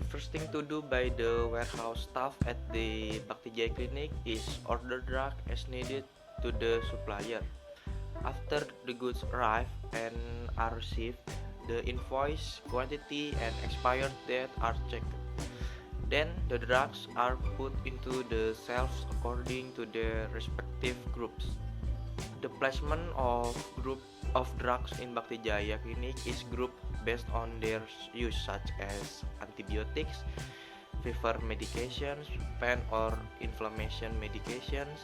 The first thing to do by the warehouse staff at the Bakti Jaya Clinic is order drug as needed to the supplier. After the goods arrive and are received, the invoice, quantity, and expired date are checked. Then the drugs are put into the shelves according to their respective groups. The placement of group of drugs in Bakti Jaya Clinic is grouped based on their use, such as antibiotics, fever medications, pain or inflammation medications.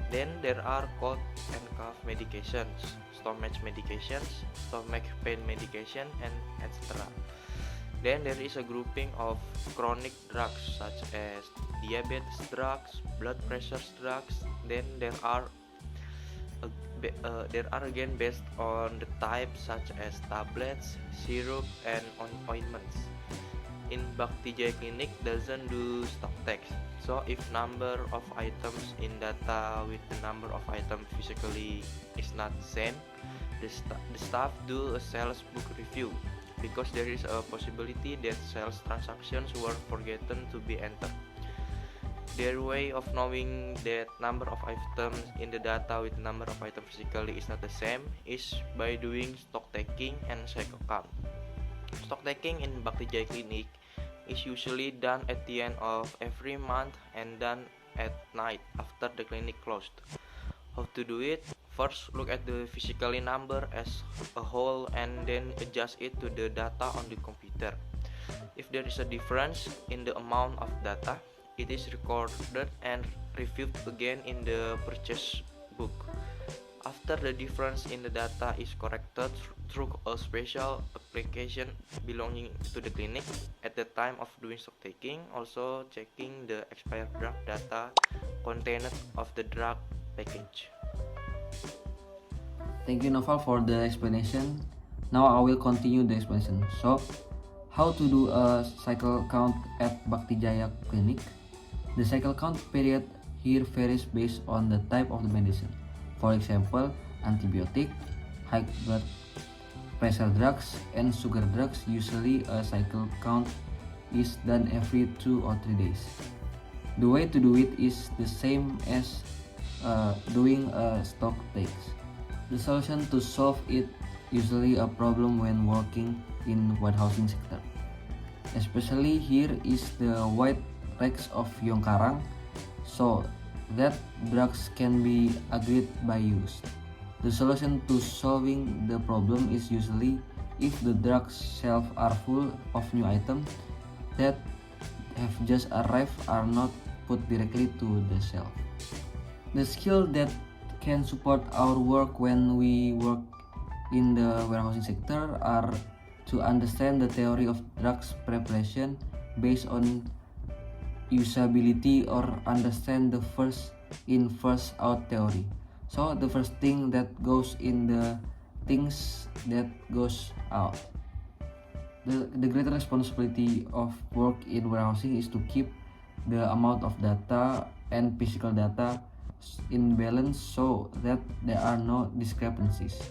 Then there are cold and cough medications, stomach medications, stomach pain medication, and etc. Then there is a grouping of chronic drugs such as diabetes drugs, blood pressure drugs. Then there are again based on the type such as tablets, syrup, and ointments. In Bakti Jaya Clinic doesn't do stock takes, so if number of items in data with the number of items physically is not the same, the staff do a sales book review, because there is a possibility that sales transactions were forgotten to be entered. Their way of knowing that number of items in the data with number of items physically is not the same is by doing stock taking and cycle count. Stock taking in Bakti Jaya Clinic is usually done at the end of every month and done at night after the clinic closed. How to do it? First, look at the physically number as a whole and then adjust it to the data on the computer. If there is a difference in the amount of data, it is recorded and reviewed again in the purchase book. After the difference in the data is corrected through a special application belonging to the clinic, at the time of doing stock taking, also checking the expired drug data contained of the drug package. Thank you, Noval, for the explanation. Now I will continue the explanation. So, how to do a cycle count at Bakti Jaya Clinic? The cycle count period here varies based on the type of the medicine. For example, antibiotic, high blood pressure drugs, and sugar drugs. Usually a cycle count is done every 2 or 3 days. The way to do it is the same as doing a stock takes. The solution to solve it usually a problem when working in warehousing sector. Especially here is the wide racks of Yongkarang, so that drugs can be agreed by use. The solution to solving the problem is usually if the drug shelves are full of new items that have just arrived are not put directly to the shelf. The skill that can support our work when we work in the warehousing sector are to understand the theory of drugs preparation based on usability or understand the first in first out theory. So the first thing that goes in, the things that goes out. The greater responsibility of work in warehousing is to keep the amount of data and physical data in balance so that there are no discrepancies.